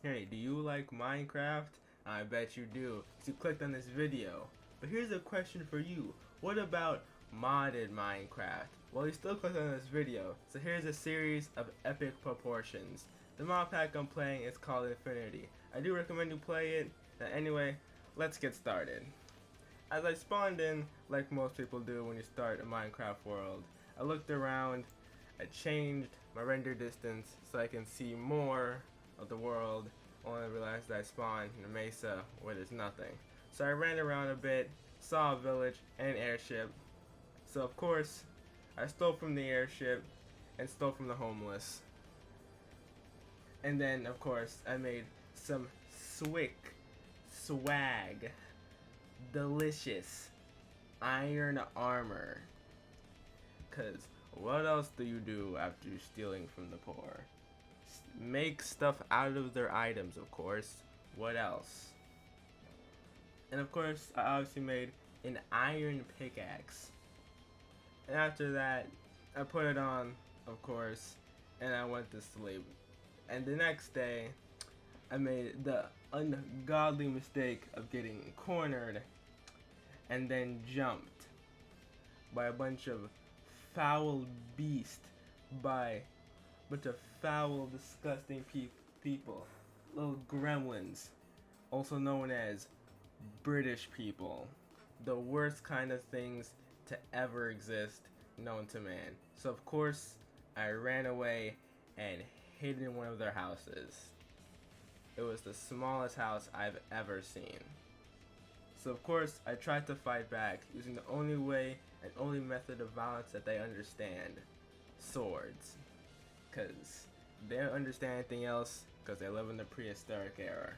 Hey, do you like Minecraft? I bet you do, so you clicked on this video. But here's a question for you. What about modded Minecraft? Well, you still clicked on this video, so here's a series of epic proportions. The mod pack I'm playing is called Infinity. I do recommend you play it. Now anyway, let's get started. As I spawned in, like most people do when you start a Minecraft world, I looked around, I changed my render distance so I can see more of the world, only I realized that I spawned in a mesa where there's nothing. So I ran around a bit, saw a village and an airship. So of course, I stole from the airship and stole from the homeless. And then of course, I made some swag, delicious iron armor. Cause what else do you do after stealing from the poor? Make stuff out of their items, of course. What else? And of course, I obviously made an iron pickaxe. And after that, I put it on, of course, and I went to sleep. And the next day, I made the ungodly mistake of getting cornered and then jumped by a bunch of foul beasts, by bunch of foul, disgusting people, little gremlins, also known as British people, the worst kind of things to ever exist known to man. So of course, I ran away and hid in one of their houses. It was the smallest house I've ever seen. So of course, I tried to fight back using the only way and only method of violence that they understand: swords. Because they don't understand anything else, because they live in the prehistoric era.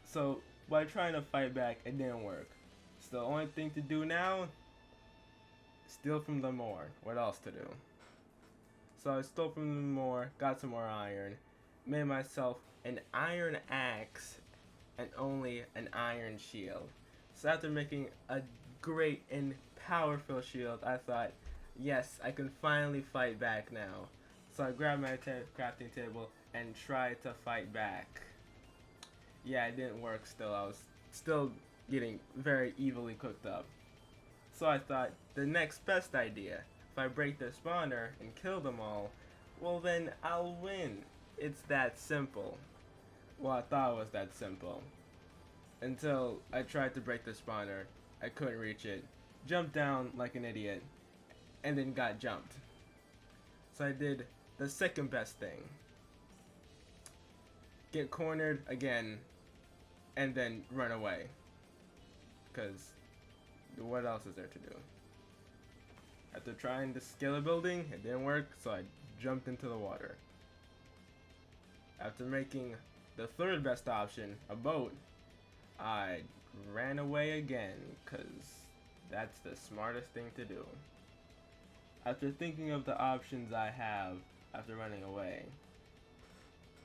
So by trying to fight back, it didn't work. So the only thing to do now, steal from them more. What else to do? So I stole from them more, got some more iron, made myself an iron axe and only an iron shield. So after making a great and powerful shield, I thought, yes, I can finally fight back now. So I grabbed my crafting table and tried to fight back. Yeah, it didn't work still. I was still getting very evilly cooked up. So I thought, the next best idea, if I break their spawner and kill them all, well then I'll win. It's that simple. Well, I thought it was that simple. Until I tried to break the spawner, I couldn't reach it, jumped down like an idiot, and then got jumped. So I did the second best thing. Get cornered again, and then run away. Because what else is there to do? After trying to scale a building, it didn't work, so I jumped into the water. After making the third best option, a boat, I ran away again, because that's the smartest thing to do. After thinking of the options I have after running away,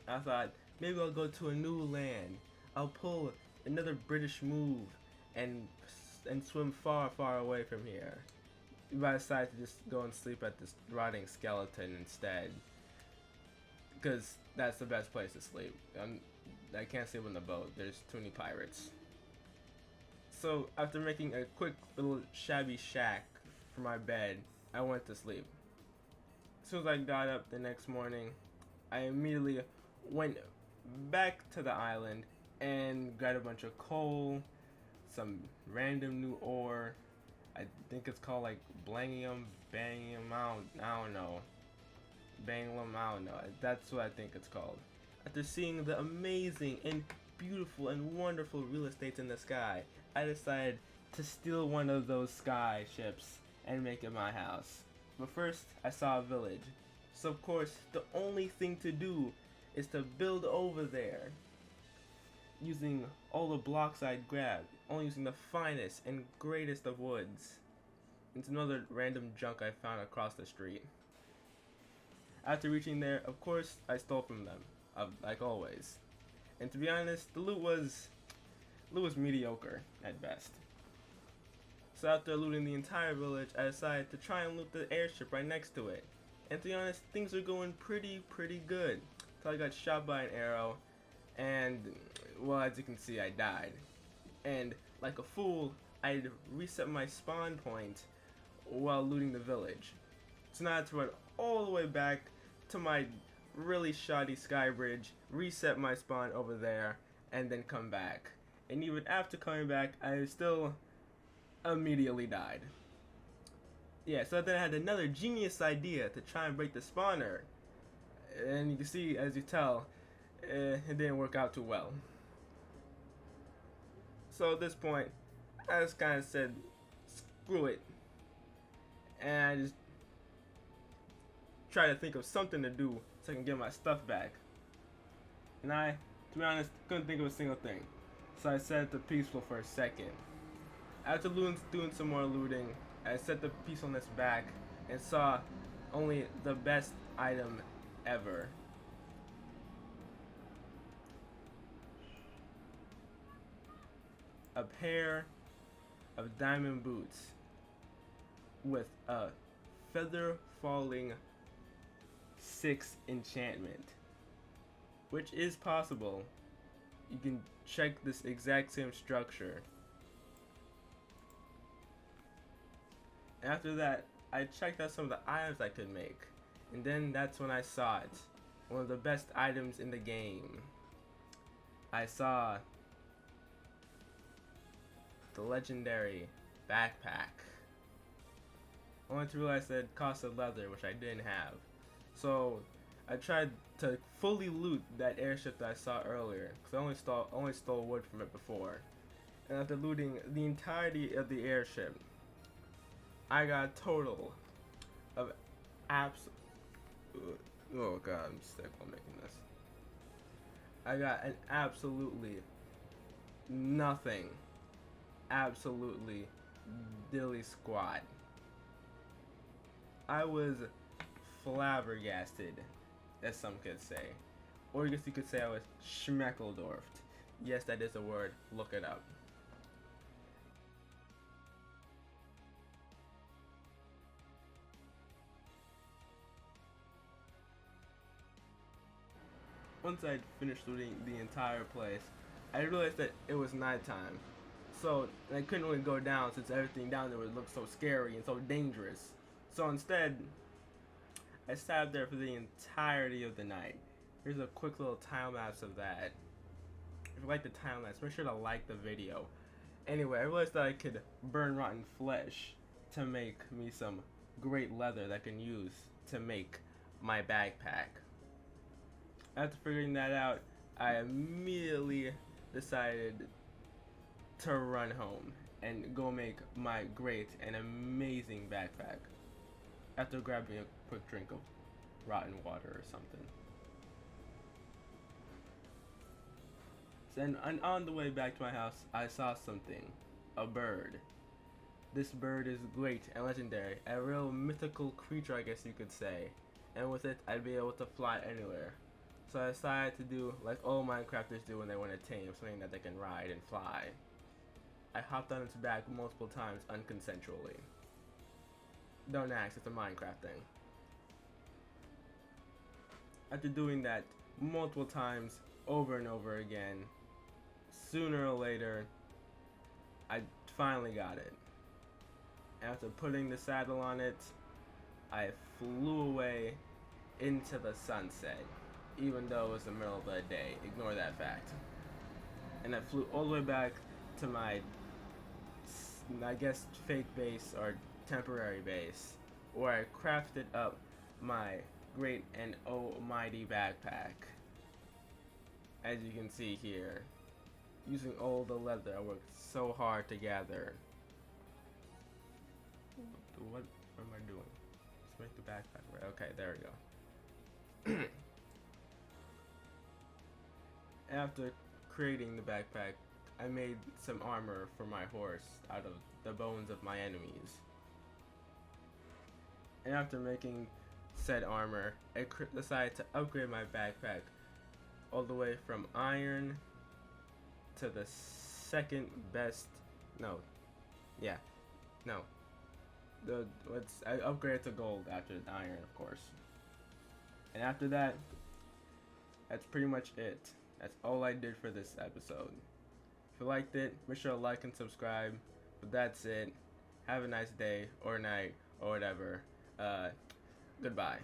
I thought, maybe I'll go to a new land. I'll pull another British move and swim far, far away from here. But I decided to just go and sleep at this rotting skeleton instead, because that's the best place to sleep. I can't sleep on the boat. There's too many pirates. So after making a quick little shabby shack for my bed, I went to sleep. As soon as I got up the next morning, I immediately went back to the island and got a bunch of coal, some random new ore. I think it's called like blangium, bangium, I don't know. Banglum, I don't know. That's what I think it's called. After seeing the amazing and beautiful and wonderful real estate in the sky, I decided to steal one of those sky ships and make it my house. But first, I saw a village. So of course, the only thing to do is to build over there, using all the blocks I'd grabbed, only using the finest and greatest of woods. It's another random junk I found across the street. After reaching there, of course, I stole from them, like always. And to be honest, the loot was mediocre at best. So after looting the entire village, I decided to try and loot the airship right next to it. And to be honest, things are going pretty good. So I got shot by an arrow, and well, as you can see, I died. And like a fool, I reset my spawn point while looting the village. So now I have to run all the way back to my really shoddy sky bridge, reset my spawn over there, and then come back. And even after coming back, I still immediately died. Yeah, so then I had another genius idea to try and break the spawner. And you can see, as you tell, it didn't work out too well. So at this point, I just kind of said, screw it. And I just tried to think of something to do so I can get my stuff back. And I, to be honest, couldn't think of a single thing. So I set it to peaceful for a second. After doing some more looting, I set the peacefulness back and saw only the best item ever. A pair of diamond boots with a feather falling 6 enchantment, which is possible. You can check this exact same structure. After that, I checked out some of the items I could make, and then that's when I saw it. One of the best items in the game. I saw the legendary backpack. Only to realize that it costed leather, which I didn't have. So I tried to fully loot that airship that I saw earlier, because I only stole wood from it before. And after looting the entirety of the airship, I got a total of oh god, I'm sick while making this. I got an absolutely nothing. Absolutely dilly squat. I was flabbergasted, as some could say. Or I guess you could say I was schmeckeldorfed. Yes, that is a word. Look it up. Once I'd finished looting the entire place, I realized that it was nighttime. So I couldn't really go down since everything down there would look so scary and so dangerous. So instead, I sat there for the entirety of the night. Here's a quick little time lapse of that. If you like the time lapse, make sure to like the video. Anyway, I realized that I could burn rotten flesh to make me some great leather that I can use to make my backpack. After figuring that out, I immediately decided to run home and go make my great and amazing backpack. After grabbing a quick drink of rotten water or something. Then on the way back to my house, I saw something. A bird. This bird is great and legendary, a real mythical creature, I guess you could say. And with it, I'd be able to fly anywhere. So I decided to do like all Minecrafters do when they want to tame something that they can ride and fly. I hopped on its back multiple times unconsensually. Don't ask, it's a Minecraft thing. After doing that multiple times over and over again, sooner or later, I finally got it. After putting the saddle on it, I flew away into the sunset, even though it was the middle of the day. Ignore that fact. And I flew all the way back to my, I guess, fake base or temporary base, where I crafted up my great and almighty backpack. As you can see here, using all the leather I worked so hard to gather. What am I doing? Let's make the backpack right. Okay, there we go. After creating the backpack, I made some armor for my horse out of the bones of my enemies. And after making said armor, I decided to upgrade my backpack all the way from iron to the second best. I upgraded to gold after the iron, of course. And after that, that's pretty much it. That's all I did for this episode. If you liked it, make sure to like and subscribe. But that's it. Have a nice day or night or whatever. Goodbye.